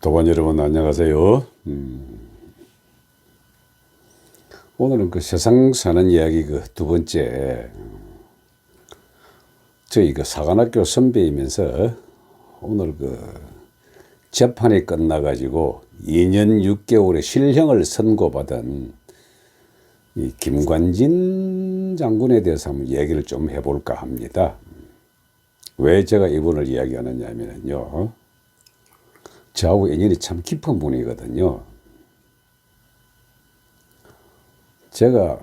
도반 여러분 안녕하세요. 오늘은 그 세상 사는 이야기 그 두 번째, 저희 그 사관학교 선배이면서 오늘 그 재판이 끝나가지고 2년 6개월의 실형을 선고받은 이 김관진 장군에 대해서 한번 얘기를 좀 해볼까 합니다. 왜 제가 이분을 이야기하느냐 하면요, 저하고 인연이 참 깊은 분이거든요. 제가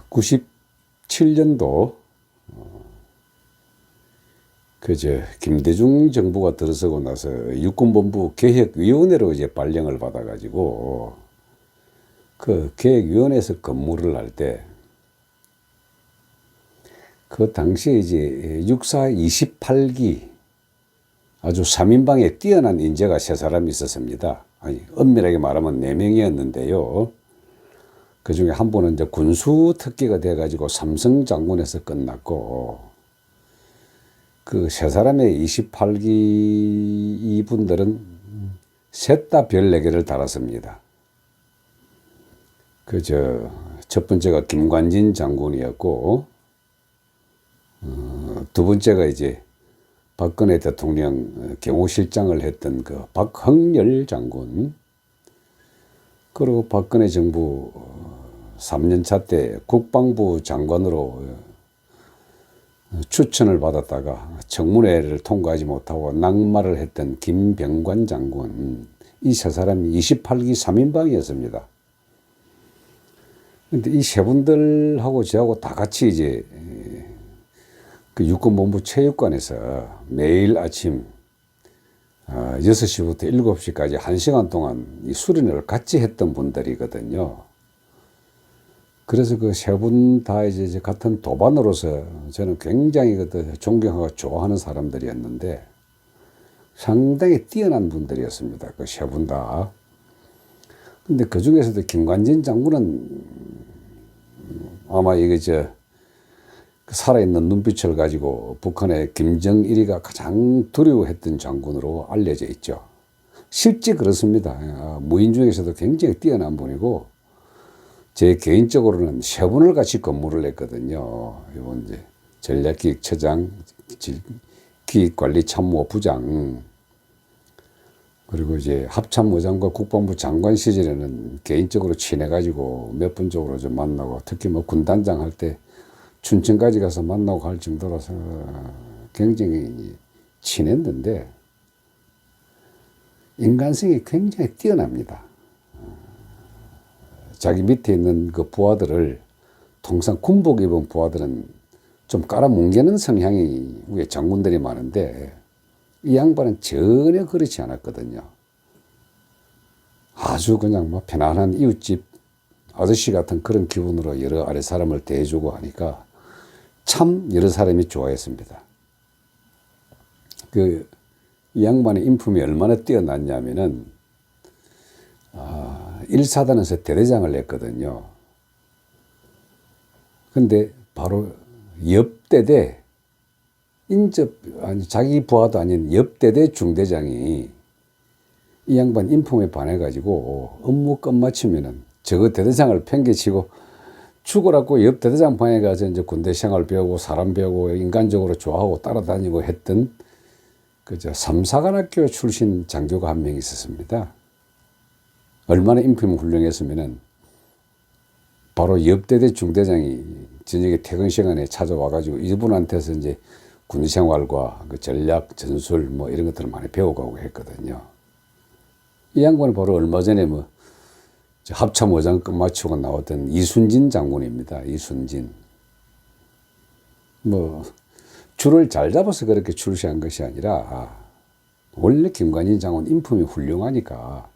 97년도 김대중 정부가 들어서고 나서 육군본부 계획위원회로 이제 발령을 받아가지고 그 계획위원회에서 근무를 할 때, 그 당시에 이제 육사 28기 아주 3인방에 뛰어난 인재가 3사람이 있었습니다. 아니, 엄밀하게 말하면 4명이었는데요. 그 중에 한 분은 이제 군수 특기가 돼가지고 삼성 장군에서 끝났고, 그 3사람의 28기 이분들은 셋 다 별 4개를 달았습니다. 첫 번째가 김관진 장군이었고, 두 번째가 이제 박근혜 대통령 경호실장을 했던 그 박흥렬 장군, 그리고 박근혜 정부 3년차 때 국방부 장관으로 추천을 받았다가 청문회를 통과하지 못하고 낙마를 했던 김병관 장군, 이 3사람이 28기 3인방이었습니다. 근데 이 3분들하고 저하고 다 같이 이제 그 육군본부 체육관에서 매일 아침 6시부터 7시까지 1시간 동안 이 수련회를 같이 했던 분들이거든요. 그래서 그 3분 다 이제 같은 도반으로서 저는 굉장히 존경하고 좋아하는 사람들이었는데, 상당히 뛰어난 분들이었습니다. 그 3분 다. 근데 그 중에서도 김관진 장군은 아마 이게 살아있는 눈빛을 가지고 북한의 김정일이가 가장 두려워했던 장군으로 알려져 있죠. 실제 그렇습니다. 무인 중에서도 굉장히 뛰어난 분이고, 제 개인적으로는 3분을 같이 근무를 했거든요. 이번 이제 전략기획처장, 기획관리참모부장, 그리고 이제 합참의장과 국방부 장관 시절에는 개인적으로 친해가지고 몇 분 쪽으로 좀 만나고, 특히 뭐 군단장 할 때 춘천까지 가서 만나고 할 정도라서 굉장히 친했는데, 인간성이 굉장히 뛰어납니다. 자기 밑에 있는 그 부하들을, 통상 군복 입은 부하들은 좀 깔아뭉개는 성향이 위에 장군들이 많은데, 이 양반은 전혀 그렇지 않았거든요. 아주 그냥 뭐 편안한 이웃집 아저씨 같은 그런 기분으로 여러 아래 사람을 대해주고 하니까 참 여러 사람이 좋아했습니다. 이 양반의 인품이 얼마나 뛰어났냐면은, 1사단에서 대대장을 했거든요. 근데 바로 옆대대, 자기 부하도 아닌 옆대대 중대장이 이 양반 인품에 반해가지고 업무 끝마치면은 저거 대대장을 팽개치고 죽으라고 옆 대대장 방에 가서 이제 군대 생활 배우고 사람 배우고 인간적으로 좋아하고 따라다니고 했던 삼사관학교 출신 장교가 한 명 있었습니다. 얼마나 인품이 훌륭했으면은 바로 옆대대 중대장이 저녁에 퇴근 시간에 찾아와가지고 이분한테서 이제 군 생활과 그 전략, 전술 뭐 이런 것들을 많이 배워가고 했거든요. 이 양반은 바로 얼마 전에 뭐 합참의장 끝마치고 나왔던 이순진 장군입니다. 이순진. 뭐 줄을 잘 잡아서 그렇게 출시한 것이 아니라, 원래 김관진 장군 인품이 훌륭하니까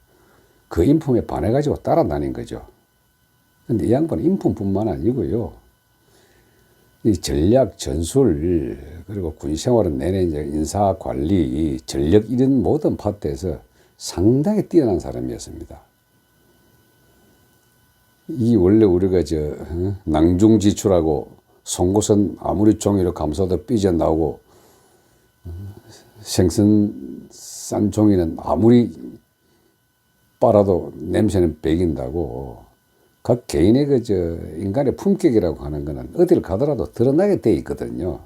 그 인품에 반해가지고 따라다닌 거죠. 근데 이 양반은 인품뿐만 아니고요, 이 전략, 전술, 그리고 군 생활은 내내 이제 인사 관리, 전력 이런 모든 파트에서 상당히 뛰어난 사람이었습니다. 이 원래 우리가 낭중지추라고 송곳은 아무리 종이로 감싸도 삐져나오고 생선 싼 종이는 아무리 빨아도 냄새는 배긴다고. 각 개인의 인간의 품격이라고 하는 거는 어디를 가더라도 드러나게 돼 있거든요.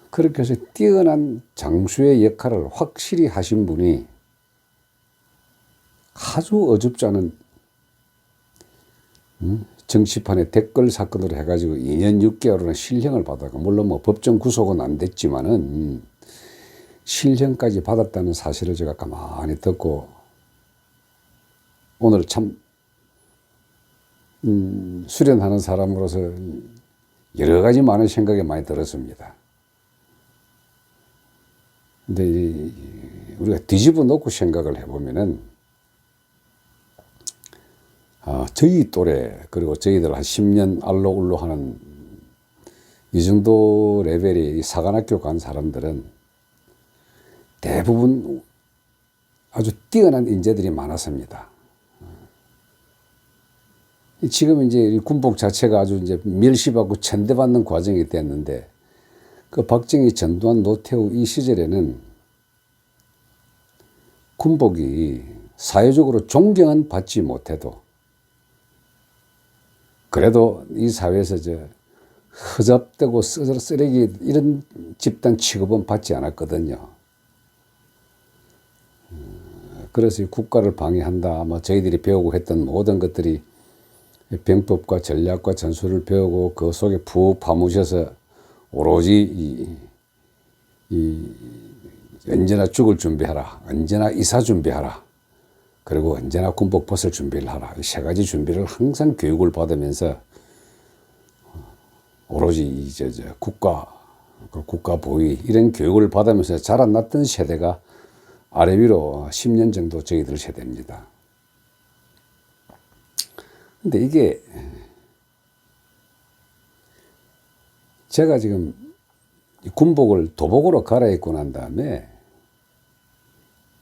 그렇게 해서 뛰어난 장수의 역할을 확실히 하신 분이 아주 어줍지 않은 정치판의 댓글 사건으로 해가지고 2년 6개월은 실형을 받았고, 물론 뭐 법정 구속은 안 됐지만은 실형까지 받았다는 사실을 제가 가만히 듣고 오늘 참 수련하는 사람으로서 여러 가지 많은 생각이 많이 들었습니다. 근데 우리가 뒤집어 놓고 생각을 해보면은 저희 또래, 그리고 저희들 한 10년 알로울로 하는 이 정도 레벨의 사관학교 간 사람들은 대부분 아주 뛰어난 인재들이 많았습니다. 지금 이제 군복 자체가 아주 이제 멸시받고 천대받는 과정이 됐는데, 그 박정희, 전두환, 노태우 이 시절에는 군복이 사회적으로 존경은 받지 못해도 그래도 이 사회에서 허접되고 쓰레기 이런 집단 취급은 받지 않았거든요. 그래서 국가를 방해한다, 뭐 저희들이 배우고 했던 모든 것들이 병법과 전략과 전술을 배우고 그 속에 푹 파묻혀서 오로지 언제나 죽을 준비하라, 언제나 이사 준비하라, 그리고 언제나 군복 벗을 준비를 하라, 이 세 가지 준비를 항상 교육을 받으면서 오로지 국가 보위 이런 교육을 받으면서 자라났던 세대가 아래 위로 10년 정도 저희들 세대입니다. 근데 이게 제가 지금 군복을 도복으로 갈아입고 난 다음에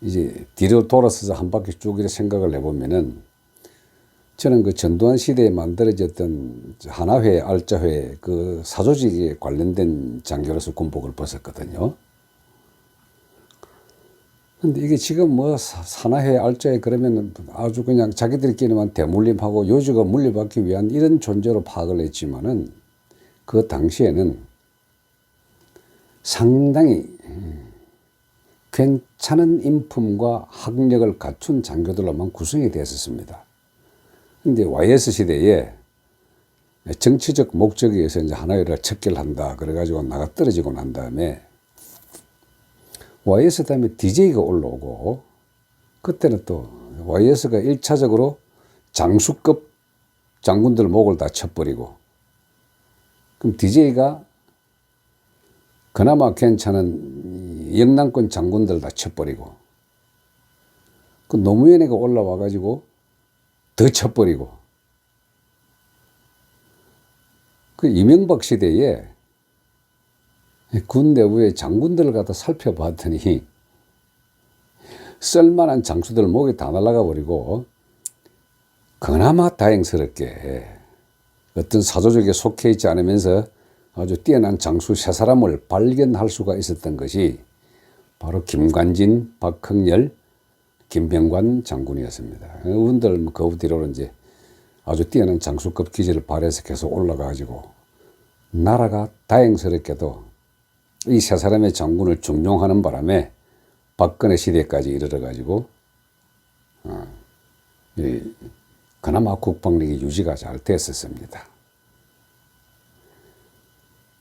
이제 뒤로 돌아서서 한 바퀴 쭉 이렇게 생각을 해보면은, 저는 그 전두환 시대에 만들어졌던 하나회, 알자회 그 사조직에 관련된 장교로서 군복을 벗었거든요. 근데 이게 지금 뭐 산하회, 알자회 그러면 아주 그냥 자기들끼리만 대물림하고 요직을 물려받기 위한 이런 존재로 파악을 했지만은, 그 당시에는 상당히 괜찮은 인품과 학력을 갖춘 장교들로만 구성이 되었습니다. 근데 YS 시대에 정치적 목적에 의해서 이제 하나회를 척결한다 그래가지고 나가 떨어지고 난 다음에 YS 다음에 DJ가 올라오고, 그때는 또 YS가 1차적으로 장수급 장군들 목을 다 쳐버리고, 그럼 DJ가 그나마 괜찮은 영남권 장군들 다 쳐버리고, 그 노무현이가 올라와 가지고 더 쳐버리고, 그 이명박 시대에 군 내부의 장군들을 갖다 살펴봤더니 쓸만한 장수들 목이 다 날아가 버리고, 그나마 다행스럽게 어떤 사조직에 속해 있지 않으면서 아주 뛰어난 장수 세 사람을 발견할 수가 있었던 것이 바로 김관진, 박흥렬, 김병관 장군이었습니다. 그분들 그 뒤로는 이제 아주 뛰어난 장수급 기질을 발휘해서 계속 올라가가지고 나라가 다행스럽게도 이 세 사람의 장군을 중용하는 바람에 박근혜 시대까지 이르러가지고 그나마 국방력이 유지가 잘 됐었습니다.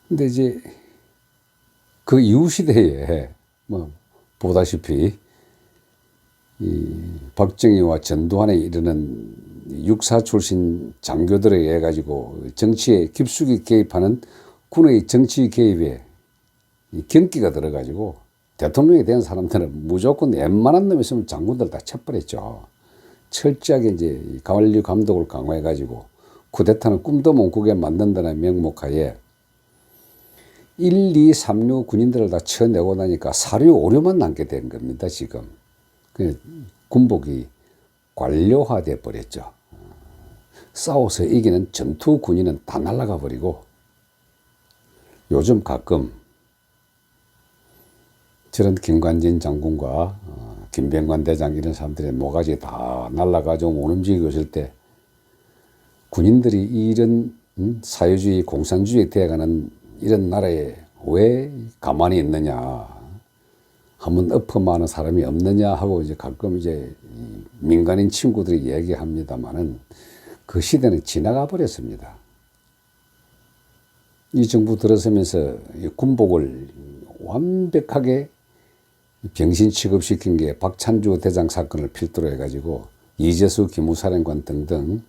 근데 이제 그 이후 시대에 뭐 보다시피 이 박정희와 전두환에 이르는 육사 출신 장교들에 의해 가지고 정치에 깊숙이 개입하는 군의 정치 개입에 경기가 들어가지고 대통령이 된 사람들은 무조건 웬만한 놈 있으면 장군들 다 쳐버렸죠. 철저하게 이제 관리 감독을 강화해 가지고 쿠데타는 꿈도 못 꾸게 만든다는 명목하에 1, 2, 3류 군인들을 다 쳐내고 나니까 4류, 5류만 남게 된 겁니다, 지금. 군복이 관료화돼 버렸죠. 싸워서 이기는 전투 군인은 다 날아가 버리고 요즘 가끔 저런 김관진 장군과 김병관 대장 이런 사람들의 모가지 다 날아가지고 못 움직이고 있을 때 군인들이 이런 사회주의 공산주의 되어가는 이런 나라에 왜 가만히 있느냐, 한번 엎어마는 사람이 없느냐 하고 이제 가끔 이제 민간인 친구들이 얘기합니다만은 그 시대는 지나가 버렸습니다. 이 정부 들어서면서 군복을 완벽하게 병신 취급시킨 게 박찬주 대장 사건을 필두로 해가지고 이재수 기무사령관 등등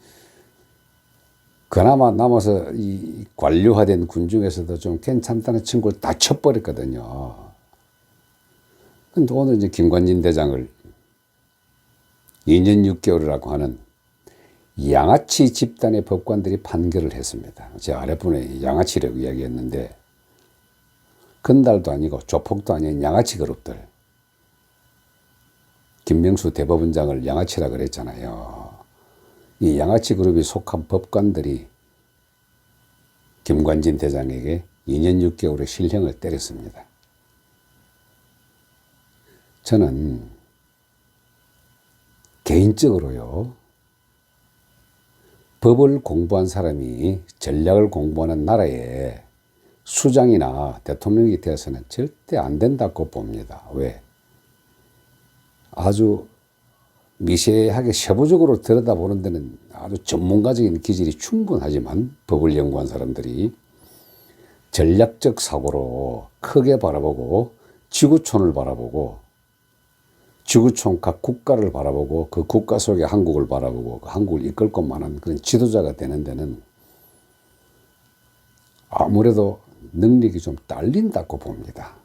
그나마 남아서 이 관료화된 군 중에서도 좀 괜찮다는 친구를 다 쳐버렸거든요. 근데 오늘 이제 김관진 대장을 2년 6개월이라고 하는 양아치 집단의 법관들이 판결을 했습니다. 제 아랫부분에 양아치라고 이야기했는데 건달도 아니고 조폭도 아닌 양아치 그룹들. 김명수 대법원장을 양아치라 그랬잖아요. 이 양아치 그룹이 속한 법관들이 김관진 대장에게 2년 6개월의 실형을 때렸습니다. 저는 개인적으로요, 법을 공부한 사람이 전략을 공부하는 나라에 수장이나 대통령이 되어서는 절대 안 된다고 봅니다. 왜? 아주 미세하게 세부적으로 들여다보는 데는 아주 전문가적인 기질이 충분하지만 법을 연구한 사람들이 전략적 사고로 크게 바라보고 지구촌을 바라보고 지구촌 각 국가를 바라보고 그 국가 속의 한국을 바라보고 그 한국을 이끌 것만한 그런 지도자가 되는 데는 아무래도 능력이 좀 딸린다고 봅니다.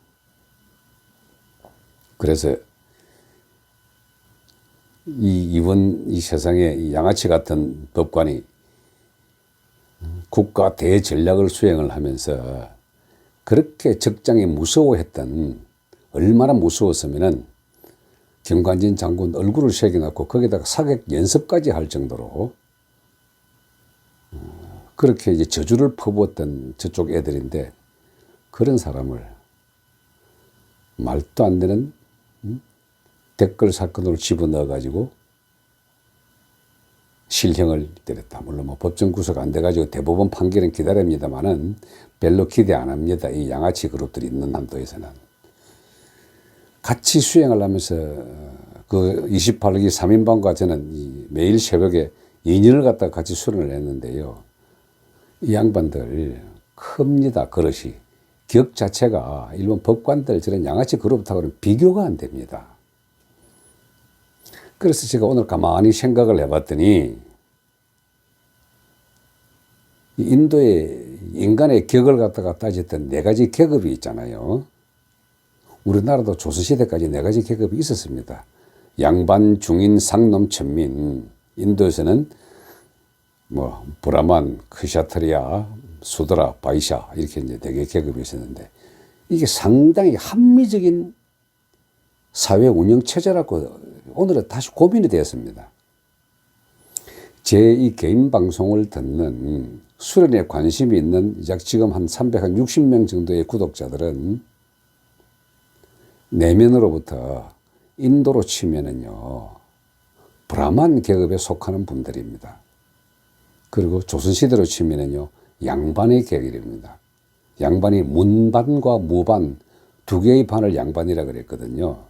그래서 이번 이 세상에 이 양아치 같은 법관이 국가 대전략을 수행을 하면서 그렇게 적장에 무서워했던, 얼마나 무서웠으면은 김관진 장군 얼굴을 새겨놓고 거기다가 사격 연습까지 할 정도로 그렇게 이제 저주를 퍼부었던 저쪽 애들인데, 그런 사람을 말도 안 되는 댓글 사건으로 집어넣어가지고 실형을 때렸다. 물론 뭐 법정 구속 안 돼가지고 대법원 판결은 기다립니다만은 별로 기대 안 합니다. 이 양아치 그룹들이 있는 한도에서는. 같이 수행을 하면서 그 28기 3인방과 저는 매일 새벽에 2년을 갖다가 같이 수련을 했는데요. 이 양반들 큽니다. 그릇이. 격 자체가 일본 법관들 저런 양아치 그룹하고는 비교가 안 됩니다. 그래서 제가 오늘 가만히 생각을 해봤더니 인도의 인간의 격을 갖다가 따졌던 네 가지 계급이 있잖아요. 우리나라도 조선시대까지 네 가지 계급이 있었습니다. 양반, 중인, 상놈, 천민. 인도에서는 뭐 브라만, 크샤트리아, 수드라, 바이샤 이렇게 이제 네 개 계급이 있었는데 이게 상당히 합리적인 사회 운영 체제라고 오늘은 다시 고민이 되었습니다. 제 이 개인 방송을 듣는 수련에 관심이 있는 약 지금 한 360명 정도의 구독자들은 내면으로부터 인도로 치면은요, 브라만 계급에 속하는 분들입니다. 그리고 조선시대로 치면은요, 양반의 계급입니다. 양반이 문반과 무반 두 개의 반을 양반이라 그랬거든요.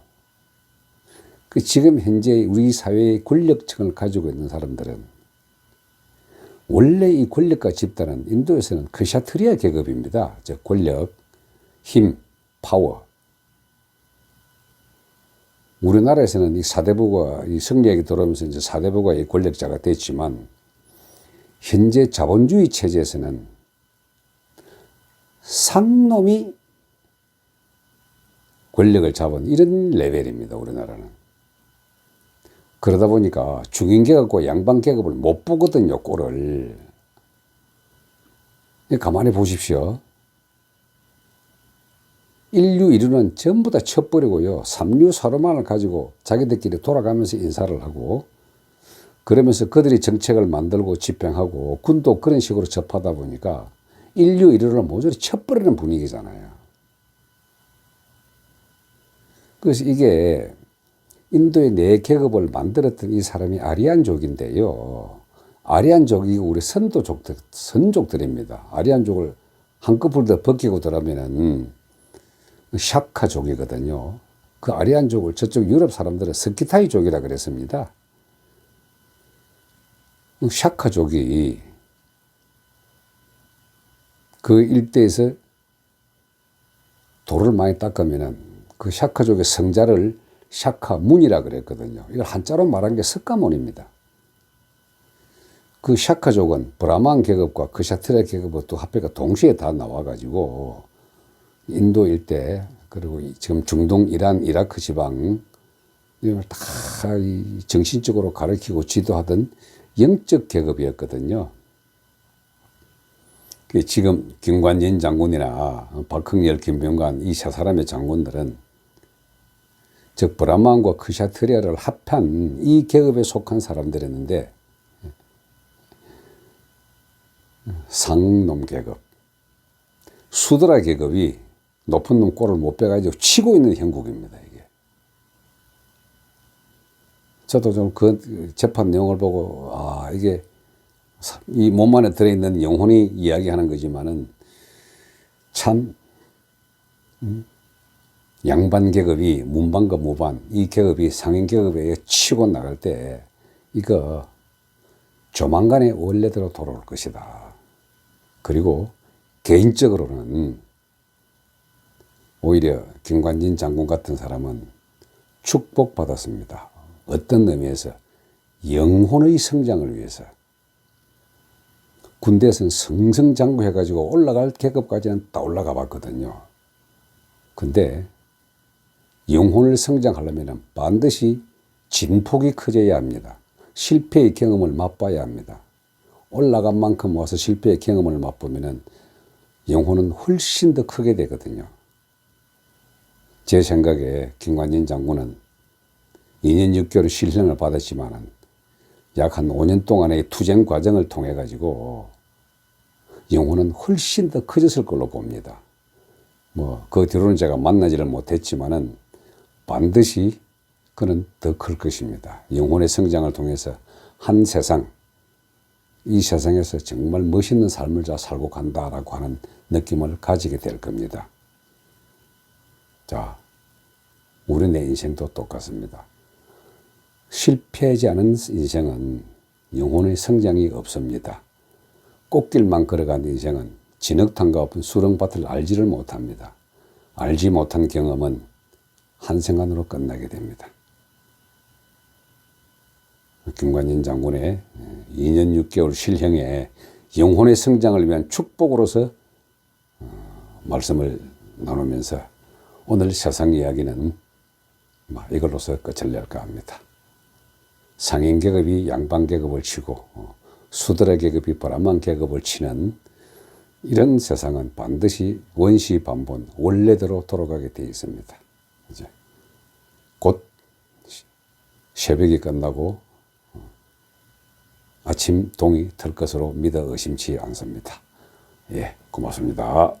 그 지금 현재 우리 사회의 권력층을 가지고 있는 사람들은 원래 이 권력과 집단은 인도에서는 크샤트리아 계급입니다. 즉 권력, 힘, 파워. 우리나라에서는 이 사대부가 이 성리학이 들어오면서 이제 사대부가 이 권력자가 됐지만 현재 자본주의 체제에서는 상놈이 권력을 잡은 이런 레벨입니다. 우리나라는. 그러다 보니까 중인계급과 양반계급을 못 보거든요. 꼴을. 가만히 보십시오. 인류 1류는 전부 다 쳐버리고요. 3류 4류만을 가지고 자기들끼리 돌아가면서 인사를 하고 그러면서 그들이 정책을 만들고 집행하고 군도 그런 식으로 접하다 보니까 인류 일원을 모조리 쳐버리는 분위기잖아요. 그래서 이게 인도의 네 계급을 만들었던 이 사람이 아리안족인데요. 아리안족이 우리 선족들입니다. 아리안족을 한꺼풀 더 벗기고 들어가면은 샤카족이거든요. 그 아리안족을 저쪽 유럽 사람들은 스키타이족이라 그랬습니다. 샤카족이 그 일대에서 돌을 많이 닦으면은 그 샤카족의 성자를 샤카문이라 그랬거든요. 이걸 한자로 말한 게 석가모니입니다. 그 샤카족은 브라만 계급과 크샤트라 계급과 또 합해가 동시에 다 나와가지고 인도 일대 그리고 지금 중동 이란 이라크 지방 이걸 다 정신적으로 가르치고 지도하던 영적 계급이었거든요. 지금 김관진 장군이나 박흥열, 김병관 이 세 사람의 장군들은 즉 브라만과 크샤트리아를 합한 이 계급에 속한 사람들이었는데 상놈 계급, 수드라 계급이 높은 놈 꼴을 못 빼가지고 치고 있는 형국입니다. 이게. 저도 좀 그 재판 내용을 보고 이게 이 몸 안에 들어있는 영혼이 이야기하는 거지만은 참 양반 계급이 문반과 무반 이 계급이 상인 계급에 치고 나갈 때 이거 조만간에 원래대로 돌아올 것이다. 그리고 개인적으로는 오히려 김관진 장군 같은 사람은 축복받았습니다. 어떤 의미에서 영혼의 성장을 위해서 군대에서는 승승장구해가지고 올라갈 계급까지는 다 올라가 봤거든요. 근데 영혼을 성장하려면 반드시 진폭이 커져야 합니다. 실패의 경험을 맛봐야 합니다. 올라간 만큼 와서 실패의 경험을 맛보면 영혼은 훨씬 더 크게 되거든요. 제 생각에 김관진 장군은 2년 6개월 실형을 받았지만 약 한 5년 동안의 투쟁 과정을 통해 가지고 영혼은 훨씬 더 커졌을 걸로 봅니다. 그 뒤로는 제가 만나지를 못했지만은 반드시 그는 더 클 것입니다. 영혼의 성장을 통해서 한 세상, 이 세상에서 정말 멋있는 삶을 살고 간다라고 하는 느낌을 가지게 될 겁니다. 자, 우리의 인생도 똑같습니다. 실패하지 않은 인생은 영혼의 성장이 없습니다. 꽃길만 걸어간 인생은 진흙탕과 엎은 수렁밭을 알지를 못합니다. 알지 못한 경험은 한생간으로 끝나게 됩니다. 김관진 장군의 2년 6개월 실형에 영혼의 성장을 위한 축복으로서 말씀을 나누면서 오늘 세상 이야기는 이걸로서 끝을 낼까 합니다. 상인 계급이 양반 계급을 치고 수드라 계급이 브라만 계급을 치는 이런 세상은 반드시 원시 반본 원래대로 돌아가게 되어 있습니다. 이제 곧 새벽이 끝나고 아침 동이 틀 것으로 믿어 의심치 않습니다. 예, 고맙습니다.